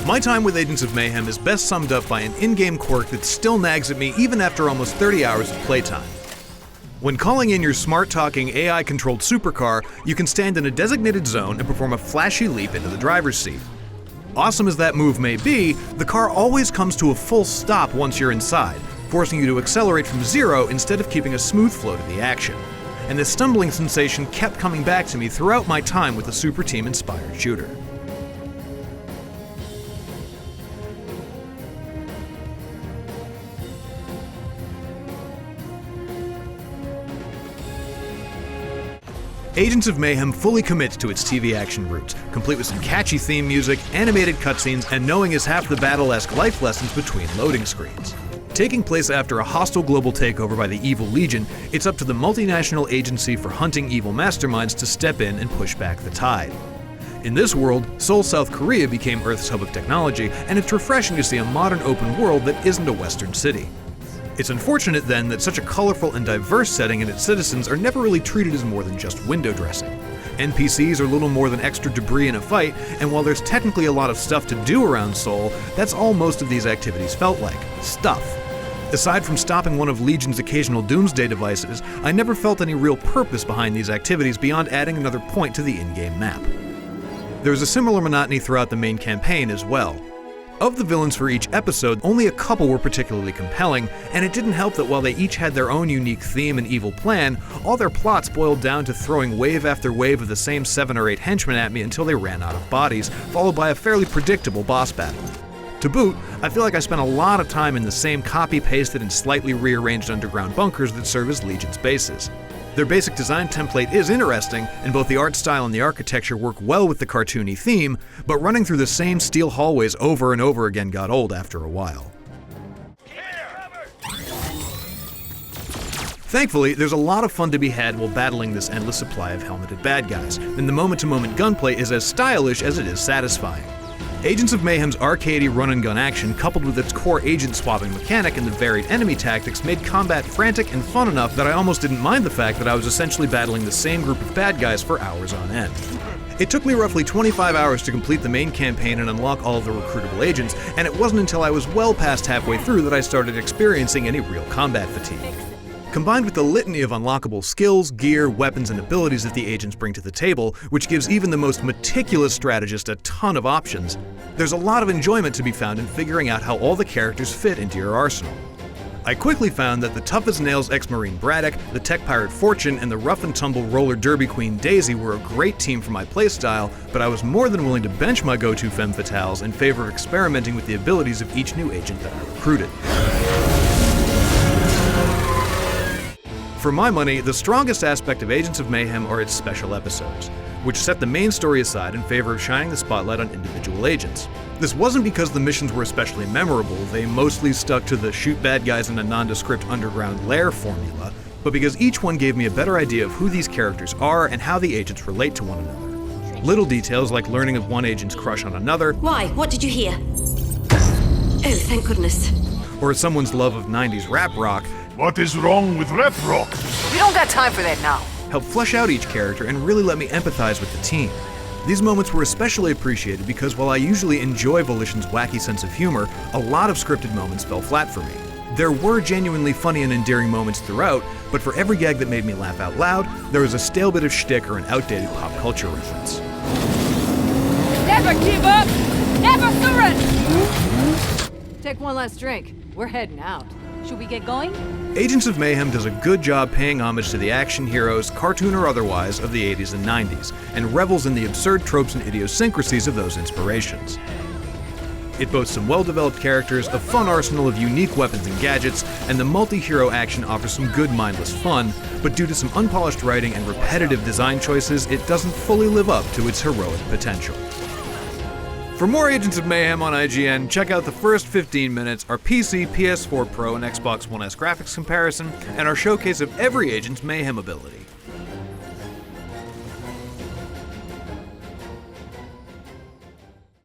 My time with Agents of Mayhem is best summed up by an in-game quirk that still nags at me even after almost 30 hours of playtime. When calling in your smart-talking, AI-controlled supercar, you can stand in a designated zone and perform a flashy leap into the driver's seat. Awesome as that move may be, the car always comes to a full stop once you're inside, forcing you to accelerate from zero instead of keeping a smooth flow to the action. And this stumbling sensation kept coming back to me throughout my time with the Super Team-inspired shooter. Agents of Mayhem fully commits to its TV action roots, complete with some catchy theme music, animated cutscenes, and knowing is half the battle-esque life lessons between loading screens. Taking place after a hostile global takeover by the Evil Legion, it's up to the multinational agency for hunting evil masterminds to step in and push back the tide. In this world, Seoul, South Korea became Earth's hub of technology, and it's refreshing to see a modern open world that isn't a Western city. It's unfortunate then that such a colorful and diverse setting and its citizens are never really treated as more than just window dressing. NPCs are little more than extra debris in a fight, and while there's technically a lot of stuff to do around Seoul, that's all most of these activities felt like. Stuff. Aside from stopping one of Legion's occasional doomsday devices, I never felt any real purpose behind these activities beyond adding another point to the in-game map. There's a similar monotony throughout the main campaign as well. Of the villains for each episode, only a couple were particularly compelling, and it didn't help that while they each had their own unique theme and evil plan, all their plots boiled down to throwing wave after wave of the same 7 or 8 henchmen at me until they ran out of bodies, followed by a fairly predictable boss battle. To boot, I feel like I spent a lot of time in the same copy-pasted and slightly rearranged underground bunkers that serve as Legion's bases. Their basic design template is interesting, and both the art style and the architecture work well with the cartoony theme, but running through the same steel hallways over and over again got old after a while. Thankfully, there's a lot of fun to be had while battling this endless supply of helmeted bad guys, and the moment-to-moment gunplay is as stylish as it is satisfying. Agents of Mayhem's arcadey run-and-gun action, coupled with its core agent-swapping mechanic and the varied enemy tactics, made combat frantic and fun enough that I almost didn't mind the fact that I was essentially battling the same group of bad guys for hours on end. It took me roughly 25 hours to complete the main campaign and unlock all of the recruitable agents, and it wasn't until I was well past halfway through that I started experiencing any real combat fatigue. Combined with the litany of unlockable skills, gear, weapons, and abilities that the agents bring to the table, which gives even the most meticulous strategist a ton of options, there's a lot of enjoyment to be found in figuring out how all the characters fit into your arsenal. I quickly found that the tough-as-nails ex-Marine Braddock, the tech pirate Fortune, and the rough-and-tumble roller derby queen Daisy were a great team for my playstyle, but I was more than willing to bench my go-to femme fatales in favor of experimenting with the abilities of each new agent that I recruited. For my money, the strongest aspect of Agents of Mayhem are its special episodes, which set the main story aside in favor of shining the spotlight on individual agents. This wasn't because the missions were especially memorable, they mostly stuck to the shoot bad guys in a nondescript underground lair formula, but because each one gave me a better idea of who these characters are and how the agents relate to one another. Little details like learning of one agent's crush on another. Why? What did you hear? Oh, thank goodness. Or someone's love of 90s rap rock. What is wrong with rap rock? We don't got time for that now. Helped flesh out each character and really let me empathize with the team. These moments were especially appreciated because while I usually enjoy Volition's wacky sense of humor, a lot of scripted moments fell flat for me. There were genuinely funny and endearing moments throughout, but for every gag that made me laugh out loud, there was a stale bit of shtick or an outdated pop culture reference. Never give up! Never surrender! Take one last drink. We're heading out. Should we get going? Agents of Mayhem does a good job paying homage to the action heroes, cartoon or otherwise, of the 80s and 90s, and revels in the absurd tropes and idiosyncrasies of those inspirations. It boasts some well-developed characters, a fun arsenal of unique weapons and gadgets, and the multi-hero action offers some good mindless fun, but due to some unpolished writing and repetitive design choices, it doesn't fully live up to its heroic potential. For more Agents of Mayhem on IGN, check out the first 15 minutes, our PC, PS4 Pro, and Xbox One S graphics comparison, and our showcase of every agent's Mayhem ability.